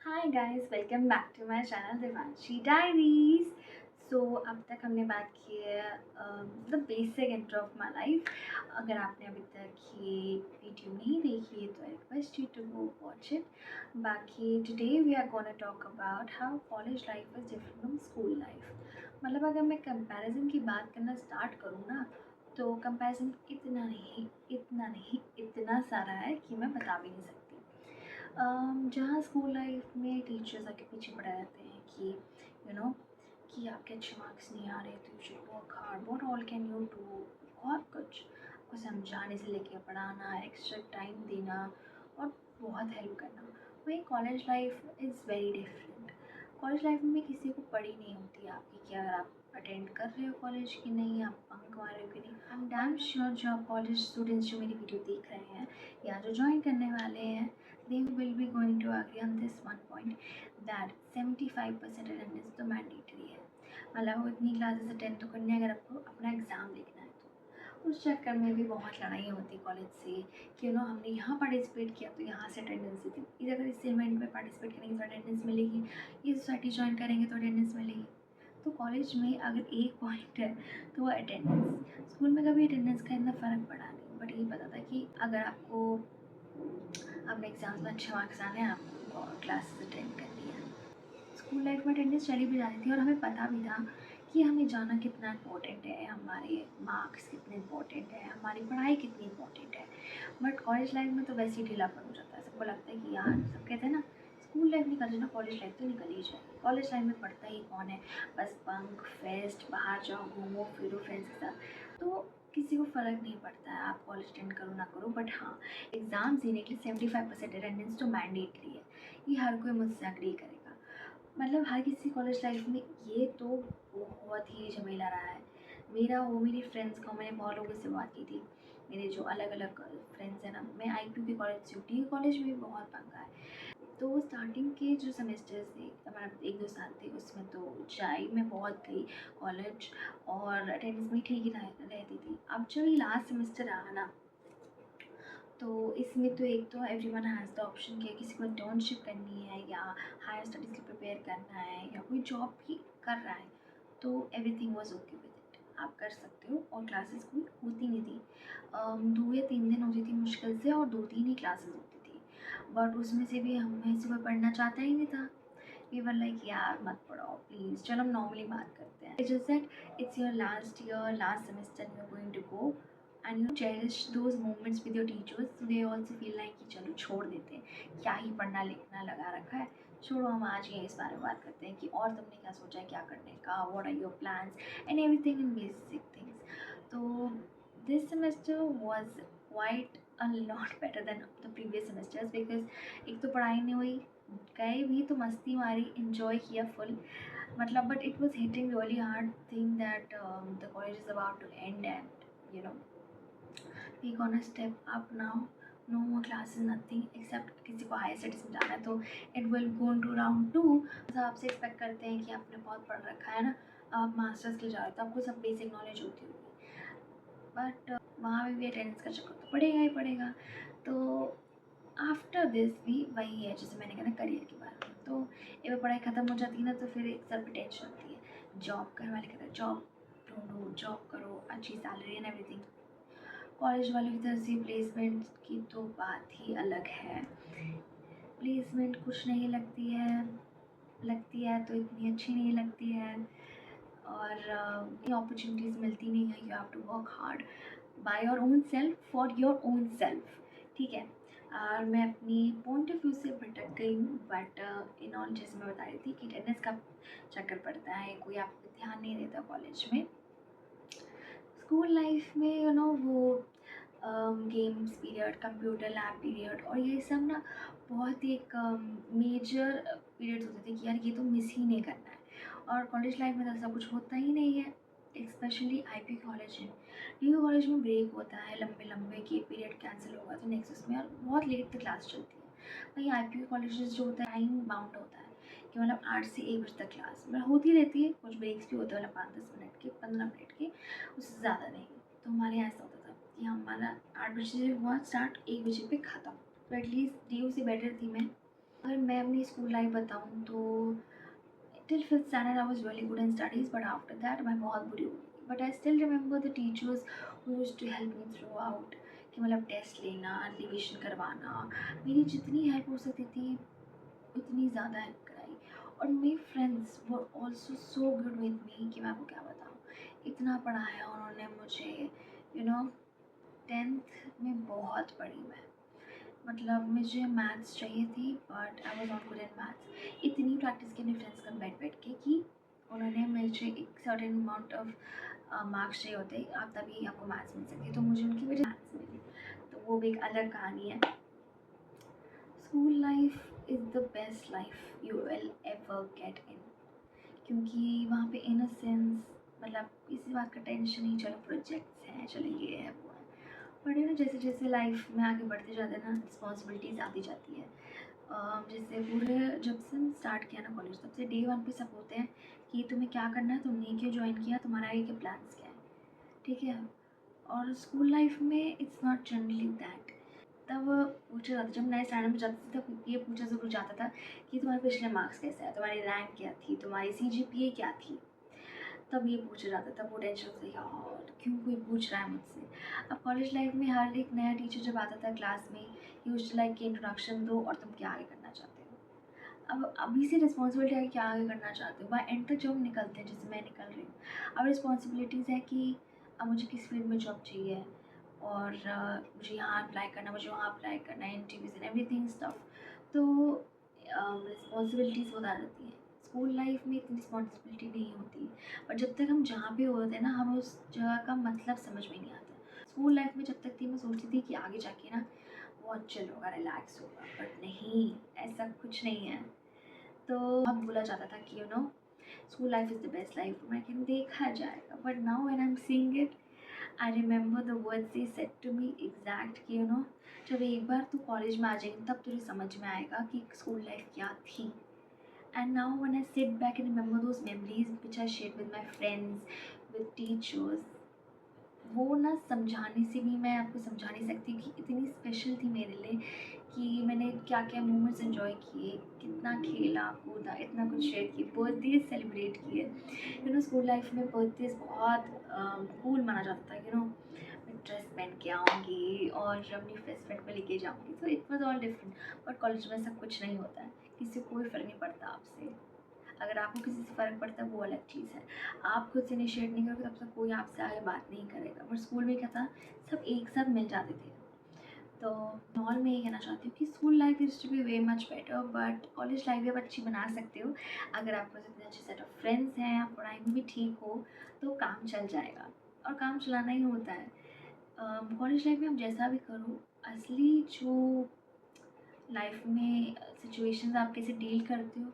Hi guys, welcome back to my channel Devanshi diaries. So अब तक हमने बात की है the basic intro of my life. अगर आपने अभी तक ये वीडियो नहीं देखी है तो I request you to go watch it. बाकी today we are gonna talk about how college life is different from school life. मतलब अगर मैं कंपैरिजन की बात करना स्टार्ट करूँ ना, तो कंपैरिजन इतना सारा है कि मैं बता भी नहीं सकती। जहाँ स्कूल लाइफ में टीचर्स आके पीछे पड़े रहते हैं कि यू नो कि आपके अच्छे मार्क्स नहीं आ रहे तो you should work hard, what all can you do, बहुत कुछ आपको समझाने से लेके पढ़ाना, एक्स्ट्रा टाइम देना और बहुत हेल्प करना। वही college life is very different. College life में किसी को पड़ी नहीं होती आपकी कि अगर आप अटेंड कर रहे हो कॉलेज की नहीं, आप बंक मार रहे हो कि नहीं। आई एम डैम श्योर जो आप कॉलेज स्टूडेंट्स जो मेरी वीडियो देख रहे हैं या जो ज्वाइन करने वाले हैं, they will be going to agree on this one point that 75% attendance तो मैंडेटरी है। मतलब वो इतनी क्लासेस अटेंड तो करनी है अगर आपको अपना एग्ज़ाम लिखना है तो। उस चक्कर में भी बहुत लड़ाई होती कॉलेज से कि हमने यहाँ पार्टिसिपेट किया तो यहाँ से अटेंडेंस दी थी, इधर अगर इस इवेंट में पार्टिसिपेट करेंगे तो अटेंडेंस मिलेगी, ये सोसाइटी ज्वाइन करेंगे तो अटेंडेंस मिलेगी। तो कॉलेज में अगर एक पॉइंट है तो वो अटेंडेंस। स्कूल में कभी अटेंडेंस का इतना फ़र्क पड़ा नहीं, बट ये पता था कि अगर आपको अपने एग्ज़ाम्स में अच्छे मार्क्स आने हैं, आपको क्लासेस अटेंड करनी है। स्कूल लाइफ में अटेंडेंस चली भी जाती थी और हमें पता भी था कि हमें जाना कितना इम्पोर्टेंट है, हमारे मार्क्स कितने इम्पोर्टेंट है, हमारी पढ़ाई कितनी इम्पोर्टेंट है। बट कॉलेज लाइफ में तो वैसे ही ढीलापन हो जाता है। सबको लगता है कि यार, सब कहते हैं ना, स्कूल लाइफ निकल जाए ना, कॉलेज लाइफ तो निकल ही जाए। कॉलेज लाइफ में पढ़ता ही कौन है, बस बंक फेस्ट, बाहर जाओ, घूमो फिरो फ्रेंड्स के साथ। तो किसी को फ़र्क नहीं पड़ता है आप कॉलेज अटेंड करो ना करो। बट हाँ, एग्ज़ाम्स देने के लिए 75% अटेंडेंस तो मैंडेटरी है। ये हर कोई मुझसे एग्री करेगा। मतलब हर किसी कॉलेज लाइफ में ये तो बहुत ही झमेला रहा है। मेरा हो, मेरी फ्रेंड्स का, मैंने बहुत लोगों से बात की थी। मेरे जो अलग अलग फ्रेंड्स हैं ना, मैं IPU के कॉलेज से हूँ, टी कॉलेज में भी बहुत पंगा है। तो स्टार्टिंग के जो सेमेस्टर्स थे, मतलब 1-2 साल थे, उसमें तो चाय में बहुत गई कॉलेज, और अटेंडेंस भी ठीक ही रहती थी। अब जब ये लास्ट सेमेस्टर रहा ना, तो इसमें तो एक तो एवरीवन हैज़ द ऑप्शन कि किसी को इंटर्नशिप करनी है या हायर स्टडीज़ के लिए प्रिपेयर करना है या कोई जॉब भी कर रहा है, तो everything was okay with it, आप कर सकते हो। और क्लासेस कोई होती नहीं थी, 2 या 3 दिन होती थी मुश्किल से, और 2-3 ही क्लासेस होती थी। बट उसमें से भी हमें से कोई पढ़ना चाहता ही नहीं था। वी वर लाइक यार मत पढ़ाओ प्लीज़, चलो हम नॉर्मली बात करते हैं। It's just that it's your last year, last semester, you are going to go and you cherish those moments with your teachers. तो दे ऑल्सो फील लाइक कि चलो छोड़ देते हैं, क्या ही पढ़ना लिखना लगा रखा है, छोड़ो हम आज ये इस बारे में बात करते हैं कि और तुमने क्या सोचा है क्या करने का, what are your plans and everything in basic things. तो this semester was quite a lot better than the previous semesters, because एक तो पढ़ाई नहीं हुई, गए भी तो मस्ती मारी, इन्जॉय किया फुल। मतलब but it was hitting really hard thing that the college is about to end and we gonna step up now. No more classes, nothing except किसी को हायर स्टडीज़ में जाना है तो it will go into round 2। तो आपसे expect करते हैं कि आपने बहुत पढ़ रखा है ना, आप मास्टर्स के लिए जा रहे हो तो आपको सब बेसिक नॉलेज होती होगी। बट वहाँ पे भी अटेंडेंस का चक्कर तो पड़ेगा ही पड़ेगा। तो आफ्टर दिस भी वही है, जैसे मैंने कहा ना, करियर के बारे में। तो एक बार पढ़ाई ख़त्म हो जाती है ना, तो फिर एक सर पे टेंशन होती है। जॉब करने वाले कहते हैं जॉब ढूंढो, जॉब करो, अच्छी सैलरी एंड एवरीथिंग। कॉलेज वालों की तरफ से प्लेसमेंट की तो बात ही अलग है। प्लेसमेंट कुछ नहीं लगती है, लगती है तो इतनी अच्छी नहीं लगती है, और ये अपॉर्चुनिटीज़ मिलती नहीं है। You have to work hard by your own self, for your own self. ठीक है। और मैं अपनी पॉइंट ऑफ व्यू से भटक गई हूँ, बट इन ऑल जैसे मैं बता रही थी कि अटेंडेंस का चक्कर पड़ता है, कोई आप पे ध्यान नहीं देता कॉलेज में। स्कूल लाइफ में वो games period, computer lab period और ये सब ना बहुत ही एक मेजर पीरियड्स होते थे कि यार ये तो मिस ही नहीं करना है। और कॉलेज लाइफ में तो ऐसा कुछ होता ही नहीं है, स्पेशली IP कॉलेज है। DU कॉलेज में ब्रेक होता है लंबे लंबे, कि पीरियड कैंसिल होगा तो नेक्स्ट उसमें, और बहुत लेट तक क्लास चलती है। वहीं IP कॉलेजेस जो होता है टाइम बाउंड होता है कि मतलब 8 से 1 बजे तक क्लास मतलब होती रहती है, कुछ ब्रेक्स भी होते हैं मतलब 5-10 मिनट के, 15 मिनट के, उससे ज़्यादा नहीं। तो हमारे यहाँ ऐसा होता था कि हमारा 8 बजे से हुआ स्टार्ट, 1 बजे पे ख़त्म। तो एटलीस्ट DU से बेटर थी मैं अगर मैं अपनी स्कूल लाइफ बताऊँ तो till 5th standard I was really good in studies, but after that मैं बहुत बुरी हो गई। But I still remember the teachers who used to help me throughout, कि मतलब टेस्ट लेना, रिविज़न करवाना, मेरी जितनी हेल्प हो सकती थी उतनी ज़्यादा हेल्प कराई। और मेरे friends were also so good with me कि मैं आपको क्या बताऊँ। इतना पढ़ाया उन्होंने मुझे, यू नो 10th में बहुत पढ़ी मैं। मतलब मुझे मैथ्स चाहिए थी but I was not good in maths. इतनी प्रैक्टिस की अपने फ्रेंड्स का बैठ बैठ के कि उन्होंने मुझे एक सर्टेन अमाउंट ऑफ मार्क्स चाहिए होते, आप तभी आपको मैथ्स मिल सकती है, तो मुझे उनकी वजह मैथ्स मिली। तो वो भी एक अलग कहानी है। School life is the best life you will ever get in, क्योंकि वहाँ पे इनोसेंस, मतलब किसी बात का टेंशन नहीं, चलो प्रोजेक्ट्स हैं, चलो ये है वो है। बट यू नो जैसे जैसे लाइफ में आगे बढ़ते जाते हैं ना, रिस्पॉन्सिबिलिटीज़ आती जाती है। जैसे पूरे जब से हम स्टार्ट किया ना कॉलेज, तब से डे वन पे सब होते हैं कि तुम्हें क्या करना है, तुमने क्यों ज्वाइन किया, तुम्हारा आगे के प्लान्स क्या है, ठीक है। और स्कूल लाइफ में इट्स नॉट जनरली दैट। तब पूछा जाता, जब नए स्टैंडर्ड में जाते थे तब ये पूछा ज़रूर जाता था कि तुम्हारे पिछले मार्क्स कैसे हैं, तुम्हारी रैंक क्या थी, तुम्हारी CGPA क्या थी। तब ये पूछा जाता था, वो टेंशन से यार क्यों कोई पूछ रहा है मुझसे। अब कॉलेज लाइफ में हर एक नया टीचर जब आता था क्लास में, यूज्ड लाइक कि इंट्रोडक्शन दो और तुम क्या आगे करना चाहते हो। अब अभी से रिस्पॉन्सिबिलिटी है, क्या आगे करना चाहते हो। बाय एंड तक जब हम निकलते हैं, जैसे मैं निकल रही हूँ, अब रिस्पॉन्सिबिलिटीज़ है कि अब मुझे किस फील्ड में जॉब चाहिए, और मुझे यहाँ अप्लाई करना, मुझे वहाँ अप्लाई करना है, इंटरव्यूज़ एंड एवरीथिंग स्टफ। तो रिस्पॉन्सिबिलिटीज़ बहुत आ जाती हैं। स्कूल लाइफ में इतनी रिस्पॉन्सिबिलिटी नहीं होती, और जब तक हम जहाँ पे होते हैं ना, हमें उस जगह का मतलब समझ में नहीं आता। स्कूल लाइफ में जब तक थी मैं सोचती थी कि आगे जाके ना बहुत चिल होगा, रिलैक्स होगा, बट नहीं, ऐसा कुछ नहीं है। तो बहुत बोला जाता था कि school life is the best life, मैं कहूँ देखा जाएगा। But now when I am seeing it, I remember the words they said to me exact कि जब एक बार तू कॉलेज में आ जाएगी तब तुझे समझ में आएगा कि स्कूल लाइफ क्या थी। And now when I sit back and remember those memories which I share with my friends, with teachers, वो ना समझाने से भी मैं आपको समझा नहीं सकती कि इतनी स्पेशल थी मेरे लिए, कि मैंने क्या क्या मोमेंट्स एंजॉय किए, कितना खेला कूदा, इतना कुछ शेयर किए, बर्थडे सेलिब्रेट किए। स्कूल लाइफ में बर्थडेज बहुत कूल माना जाता था। मैं ड्रेस पहन के आऊँगी और अपनी बेस्ट फ्रेंड को लेके जाऊँगी, तो it was all different. But college में सब कुछ नहीं होता है, किसी को कोई फ़र्क नहीं पड़ता आपसे। अगर आपको किसी से फ़र्क पड़ता है वो अलग चीज़ है, आप खुद से इनिशिएट नहीं करोगे तब तक कोई आपसे आगे बात नहीं करेगा। बट स्कूल में क्या था, सब एक साथ मिल जाते थे। तो ऑल मैं ये कहना चाहती हूँ कि school life is to be way much better, but college life भी आप अच्छी बना सकते हो। अगर आपके पास इतने अच्छे सेट ऑफ फ्रेंड्स हैं, आप पढ़ाई में भी ठीक हो, तो काम चल जाएगा, और काम चलाना ही होता है। कॉलेज लाइफ में आप जैसा भी करो, असली जो लाइफ में सिचुएशंस आप कैसे डील करते हो,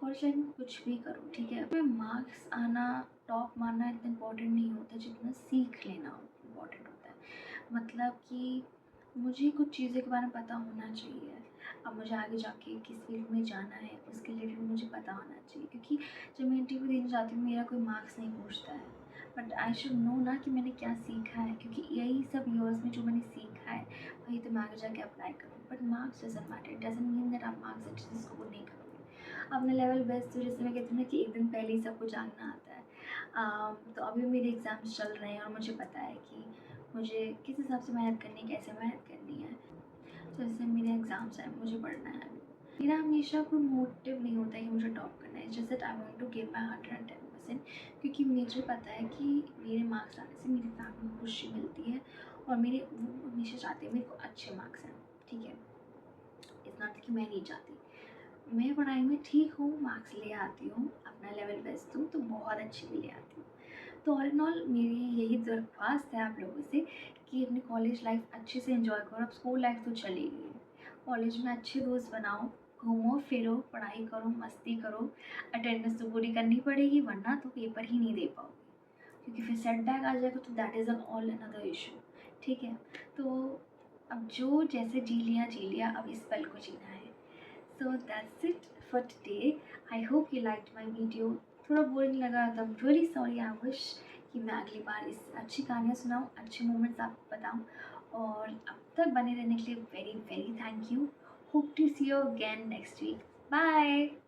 कॉलेज लाइफ में कुछ भी करो, ठीक है। में मार्क्स आना, टॉप मारना इतना इम्पोर्टेंट नहीं होता जितना सीख लेना इम्पोर्टेंट होता है। मतलब कि मुझे कुछ चीज़ें के बारे में पता होना चाहिए। अब मुझे आगे जाके किस फील्ड में जाना है उसके रिलेटेड मुझे पता होना चाहिए, क्योंकि जब मैं इंटरव्यू देने जाती हूँ मेरा कोई मार्क्स नहीं पूछता है, बट आई शुड नो ना कि मैंने क्या सीखा है, क्योंकि यही सब ईयर्स में जो मैंने सीखा है वही तो मैं आगे जाके अप्लाई करूँ। But marks doesn't matter, it doesn't mean that आप मार्क्स अच्छे से स्कोर नहीं करोगे। अपने लेवल बेस्ट, तो जैसे मैं कहती हूँ ना कि एक दिन पहले ही सब कुछ जानना आता है। तो अभी मेरे एग्ज़ाम्स चल रहे हैं और मुझे पता है कि मुझे किस हिसाब से मेहनत करनी है, कैसे मेहनत करनी है। तो जैसे मेरे एग्ज़ाम्स हैं, मुझे पढ़ना है। मेरा हमेशा कोई मोटिव नहीं होता है कि मुझे टॉप करना है, just that I want to give my 110%, क्योंकि मुझे पता है कि मेरे मार्क्स आने से मेरी फैमिली को खुशी मिलती है, और मेरे वो हमेशा चाहते हैं मेरे को अच्छे मार्क्स आएँ, ठीक है। इतना कि मैं नहीं चाहती, मैं पढ़ाई में ठीक हूँ, मार्क्स ले आती हूँ, अपना लेवल बेस्ट दूँ तो बहुत अच्छी भी ले आती हूँ। तो ऑल इन ऑल मेरी यही दरख्वास्त है आप लोगों से कि अपनी कॉलेज लाइफ अच्छे से एंजॉय करो। अब स्कूल लाइफ तो चली गई है, कॉलेज में अच्छे दोस्त बनाओ, घूमो फिरो, पढ़ाई करो, मस्ती करो। अटेंडेंस तो पूरी करनी पड़ेगी, वरना तो पेपर ही नहीं दे पाओगे, क्योंकि फिर सेटबैक आ जाएगा, तो that is an all another issue, ठीक है। तो अब जो जैसे जी लिया, अब इस पल को जीना है। So that's it for today. I hope you liked my video. थोड़ा बोरिंग लगा तो I'm really sorry. I wish कि मैं अगली बार इस अच्छी कहानियाँ सुनाऊँ, अच्छे मोमेंट्स आपको बताऊँ, और अब तक बने रहने के लिए very very thank you. hope to see you again next week. Bye.